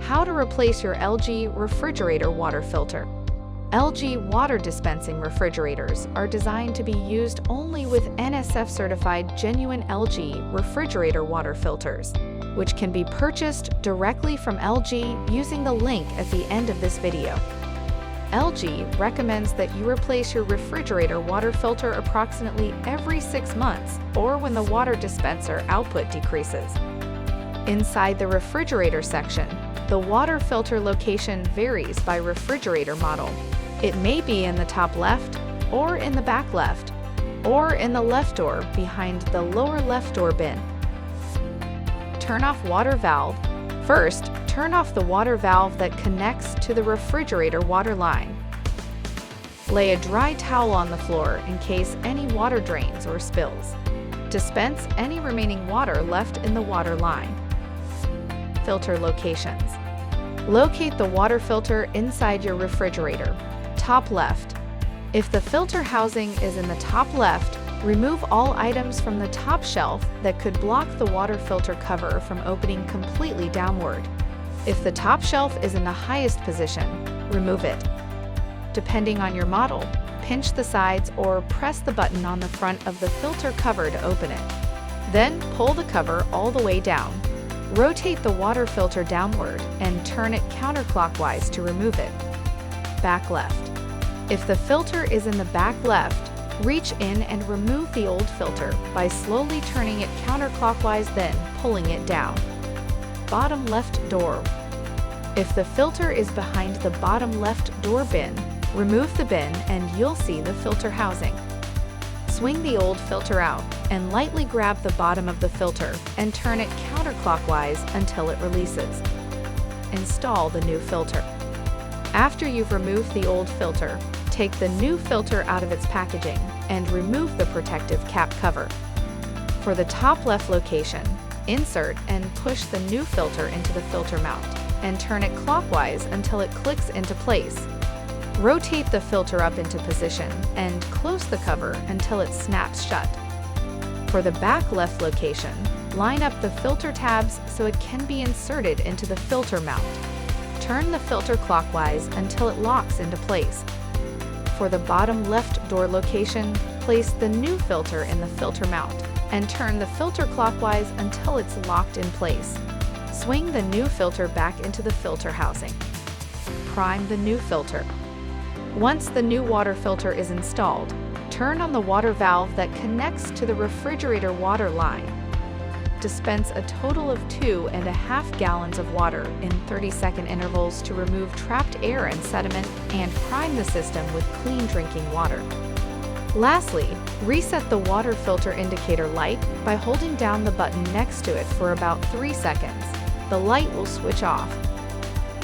How to replace your LG refrigerator water filter. LG water dispensing refrigerators are designed to be used only with NSF-certified genuine LG refrigerator water filters, which can be purchased directly from LG using the link at the end of this video. LG recommends that you replace your refrigerator water filter approximately every 6 months or when the water dispenser output decreases. Inside the refrigerator section, the water filter location varies by refrigerator model. It may be in the top left, or in the back left, or in the left door behind the lower left door bin. Turn off water valve. First, turn off the water valve that connects to the refrigerator water line. Lay a dry towel on the floor in case any water drains or spills. Dispense any remaining water left in the water line. Filter locations. Locate the water filter inside your refrigerator, top left. If the filter housing is in the top left, remove all items from the top shelf that could block the water filter cover from opening completely downward. If the top shelf is in the highest position, remove it. Depending on your model, pinch the sides or press the button on the front of the filter cover to open it. Then pull the cover all the way down. Rotate the water filter downward and turn it counterclockwise to remove it. Back left. If the filter is in the back left, reach in and remove the old filter by slowly turning it counterclockwise, then pulling it down. Bottom left door. If the filter is behind the bottom left door bin, remove the bin and you'll see the filter housing. Swing the old filter out and lightly grab the bottom of the filter and turn it counterclockwise until it releases. Install the new filter. After you've removed the old filter, take the new filter out of its packaging and remove the protective cap cover. For the top left location, insert and push the new filter into the filter mount and turn it clockwise until it clicks into place. Rotate the filter up into position and close the cover until it snaps shut. For the back left location, line up the filter tabs so it can be inserted into the filter mount. Turn the filter clockwise until it locks into place. For the bottom left door location, place the new filter in the filter mount and turn the filter clockwise until it's locked in place. Swing the new filter back into the filter housing. Prime the new filter. Once the new water filter is installed, turn on the water valve that connects to the refrigerator water line. Dispense a total of 2.5 gallons of water in 30-second intervals to remove trapped air and sediment and prime the system with clean drinking water. Lastly, reset the water filter indicator light by holding down the button next to it for about 3 seconds. The light will switch off.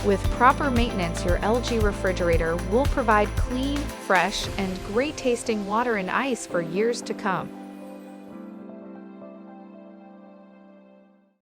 With proper maintenance, your LG refrigerator will provide clean, fresh, and great tasting water and ice for years to come.